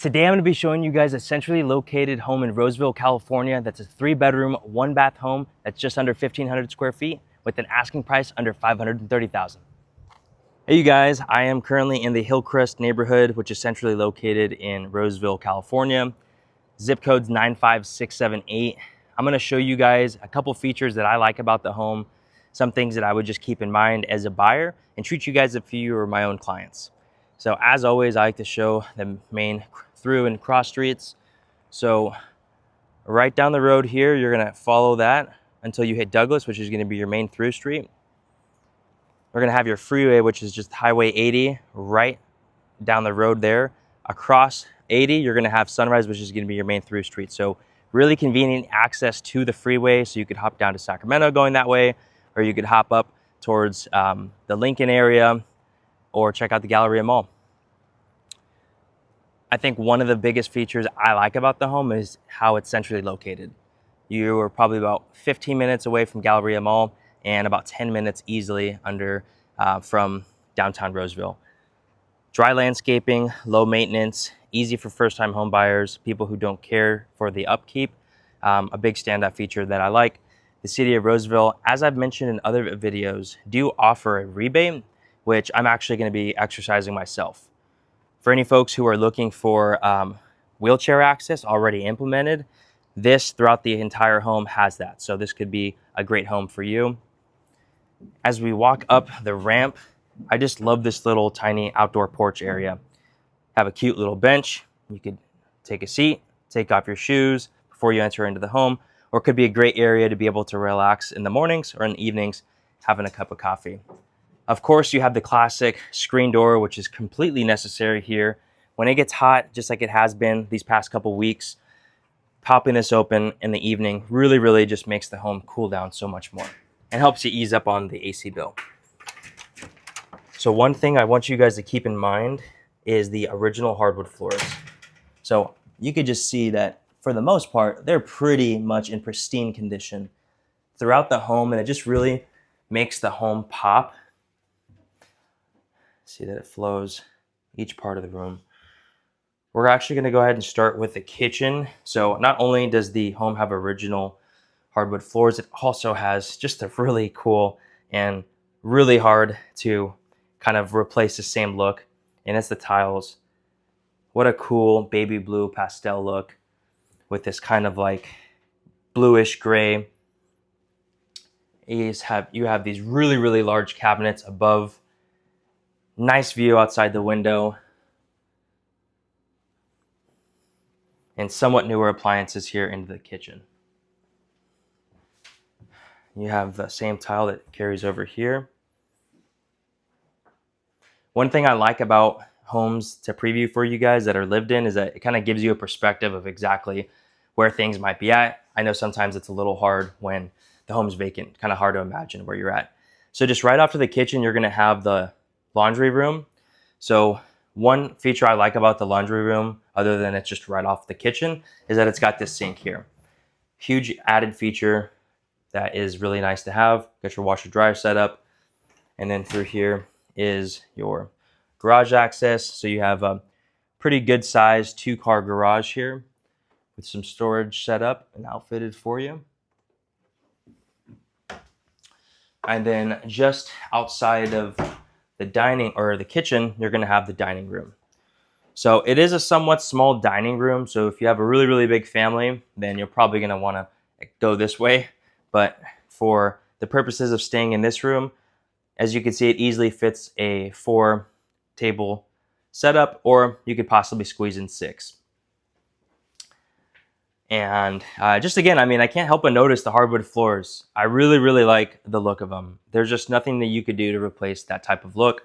Today I'm going to be showing you guys a centrally located home in Roseville, California that's a 3-bedroom, 1-bath home that's just under 1,500 square feet with an asking price under $530,000. Hey you guys, I am currently in the Hillcrest neighborhood, which is centrally located in Roseville, California. Zip code's 95678. I'm going to show you guys a couple features that I like about the home, some things that I would just keep in mind as a buyer, and treat you guys if you are my own clients. So as always, I like to show the main through and cross streets. So right down the road here, you're gonna follow that until you hit Douglas, which is gonna be your main through street. We're gonna have your freeway, which is just Highway 80 right down the road there. Across 80, you're gonna have Sunrise, which is gonna be your main through street. So really convenient access to the freeway. So you could hop down to Sacramento going that way, or you could hop up towards the Lincoln area, or check out the Galleria Mall. I think one of the biggest features I like about the home is how it's centrally located. You are probably about 15 minutes away from Galleria Mall and about 10 minutes easily from downtown Roseville. Dry landscaping, low maintenance, easy for first-time home buyers, people who don't care for the upkeep. A big standout feature that I like. The city of Roseville, as I've mentioned in other videos, do offer a rebate, which I'm actually going to be exercising myself. For any folks who are looking for wheelchair access already implemented, this throughout the entire home has that. So this could be a great home for you. As we walk up the ramp, I just love this little tiny outdoor porch area. Have a cute little bench. You could take a seat, take off your shoes before you enter into the home, or it could be a great area to be able to relax in the mornings or in the evenings, having a cup of coffee. Of course, you have the classic screen door, which is completely necessary here. When it gets hot, just like it has been these past couple weeks, popping this open in the evening really just makes the home cool down so much more and helps you ease up on the AC bill. So one thing I want you guys to keep in mind is the original hardwood floors. So you could just see that for the most part, they're pretty much in pristine condition throughout the home, and it just really makes the home pop. See that it flows each part of the room. We're actually going to go ahead and start with the kitchen. So not only does the home have original hardwood floors, it also has just a really cool and really hard to kind of replace the same look, and it's the tiles. What a cool baby blue pastel look with this kind of like bluish gray. You have these really large cabinets above. Nice view outside the window. And somewhat newer appliances here into the kitchen. You have the same tile that carries over here. One thing I like about homes to preview for you guys that are lived in is that it kind of gives you a perspective of exactly where things might be at. I know sometimes it's a little hard when the home's vacant, kind of hard to imagine where you're at. So just right after the kitchen, you're going to have the laundry room. So one feature I like about the laundry room, other than it's just right off the kitchen, is that it's got this sink here. Huge added feature that is really nice to have. Got your washer dryer set up. And then through here is your garage access. So you have a pretty good sized 2-car garage here with some storage set up and outfitted for you. And then just outside of the dining or the kitchen, you're going to have the dining room. So it is a somewhat small dining room. So if you have a really big family, then you're probably going to want to go this way. But for the purposes of staying in this room, as you can see, it easily fits a 4-table setup, or you could possibly squeeze in 6. And just again, I mean, I can't help but notice the hardwood floors. I really like the look of them. There's just nothing that you could do to replace that type of look.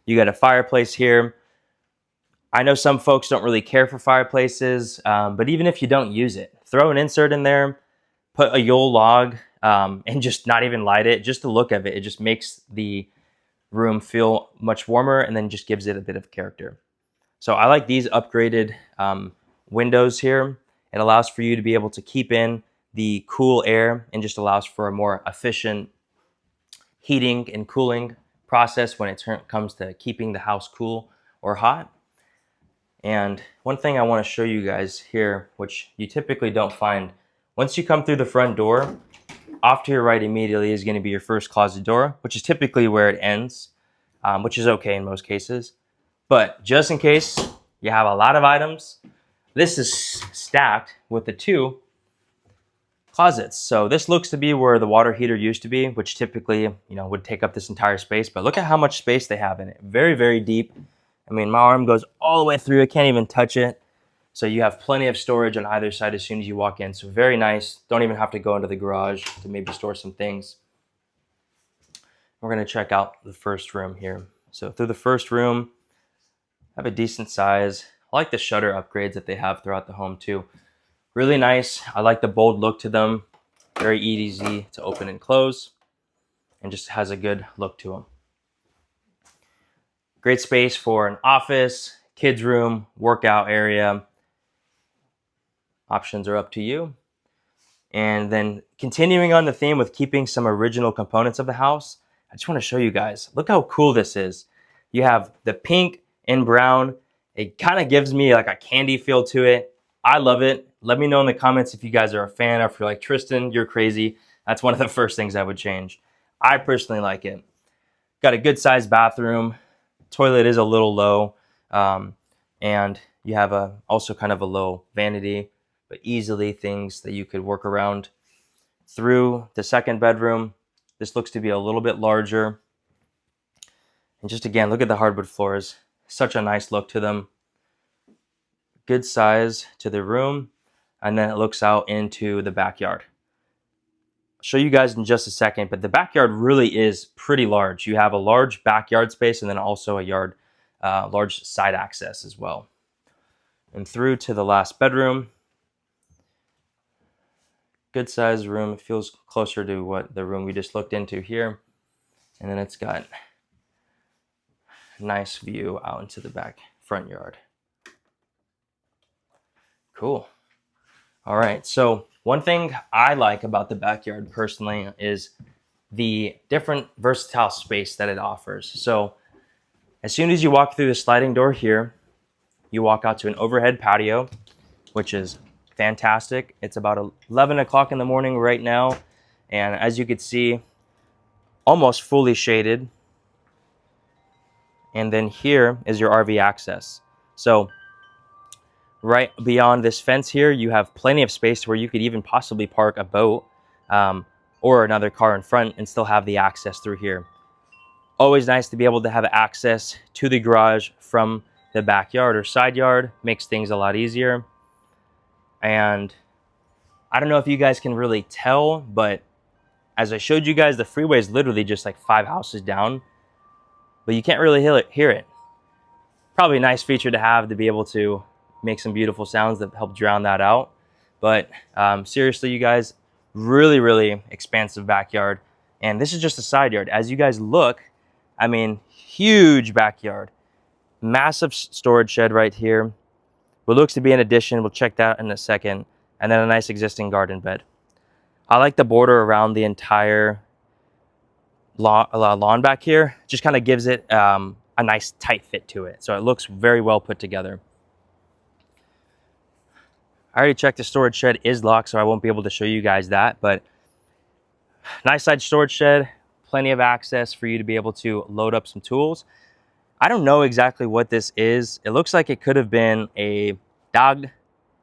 You got a fireplace here. I know some folks don't really care for fireplaces, but even if you don't use it, throw an insert in there, put a Yule log, and just not even light it. Just the look of it, it just makes the room feel much warmer and then just gives it a bit of character. So I like these upgraded windows here. It allows for you to be able to keep in the cool air and just allows for a more efficient heating and cooling process when it comes to keeping the house cool or hot. And one thing I want to show you guys here, which you typically don't find, once you come through the front door, off to your right immediately is going to be your first closet door, which is typically where it ends, which is okay in most cases. But just in case you have a lot of items, this is stacked with the 2 closets. So this looks to be where the water heater used to be, which typically, would take up this entire space. But look at how much space they have in it. Very, very deep. I mean, my arm goes all the way through. I can't even touch it. So you have plenty of storage on either side as soon as you walk in. So very nice. Don't even have to go into the garage to maybe store some things. We're going to check out the first room here. So through the first room, have a decent size. I like the shutter upgrades that they have throughout the home too. Really nice. I like the bold look to them. Very easy to open and close, and just has a good look to them. Great space for an office, kids room, workout area. Options are up to you. And then continuing on the theme with keeping some original components of the house, I just want to show you guys. Look how cool this is. You have the pink and brown. It kind of gives me like a candy feel to it. I love it. Let me know in the comments if you guys are a fan, or if you're like, Tristan, you're crazy. That's one of the first things I would change. I personally like it. Got a good sized bathroom. Toilet is a little low. And you have also kind of a low vanity, but easily things that you could work around. Through the second bedroom, this looks to be a little bit larger. And just again, look at the hardwood floors. Such a nice look to them. Good size to the room. And then it looks out into the backyard. I'll show you guys in just a second, but the backyard really is pretty large. You have a large backyard space and then also a large side access as well. And through to the last bedroom. Good sized room. It feels closer to what the room we just looked into here. And then it's got a nice view out into the back front yard. Cool. All right, so one thing I like about the backyard personally is the different versatile space that it offers. So as soon as you walk through the sliding door here, you walk out to an overhead patio, which is fantastic. It's about 11 o'clock in the morning right now. And as you can see, almost fully shaded. And then here is your RV access. So right beyond this fence here, you have plenty of space where you could even possibly park a boat or another car in front and still have the access through here. Always nice to be able to have access to the garage from the backyard or side yard. Makes things a lot easier. And I don't know if you guys can really tell, but as I showed you guys, the freeway is literally just like 5 houses down, but you can't really hear it. Probably a nice feature to have, to be able to make some beautiful sounds that help drown that out. But seriously, you guys, really, really expansive backyard. And this is just a side yard. As you guys look, I mean, huge backyard. Massive storage shed right here. What looks to be an addition, we'll check that in a second. And then a nice existing garden bed. I like the border around the entire lawn back here. Just kind of gives it a nice tight fit to it. So it looks very well put together. I already checked the storage shed is locked, so I won't be able to show you guys that. But nice size storage shed, plenty of access for you to be able to load up some tools. I don't know exactly what this is. It looks like it could have been a dog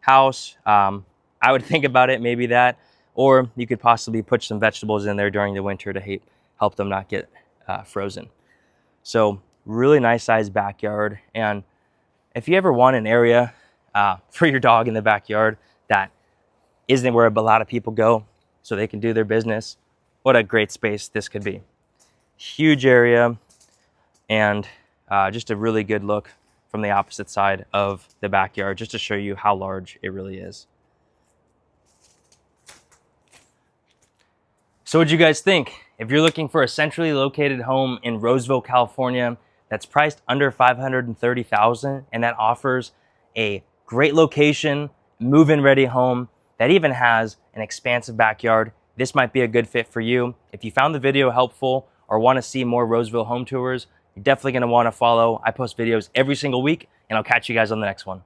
house. I would think about it, maybe that. Or you could possibly put some vegetables in there during the winter to help them not get frozen. So really nice sized backyard. And if you ever want an area for your dog in the backyard that isn't where a lot of people go so they can do their business, what a great space this could be. Huge area, and just a really good look from the opposite side of the backyard, just to show you how large it really is. So what'd you guys think? If you're looking for a centrally located home in Roseville, California, that's priced under $530,000 and that offers a great location, move-in ready home that even has an expansive backyard, this might be a good fit for you. If you found the video helpful or want to see more Roseville home tours, you're definitely going to want to follow. I post videos every single week, and I'll catch you guys on the next one.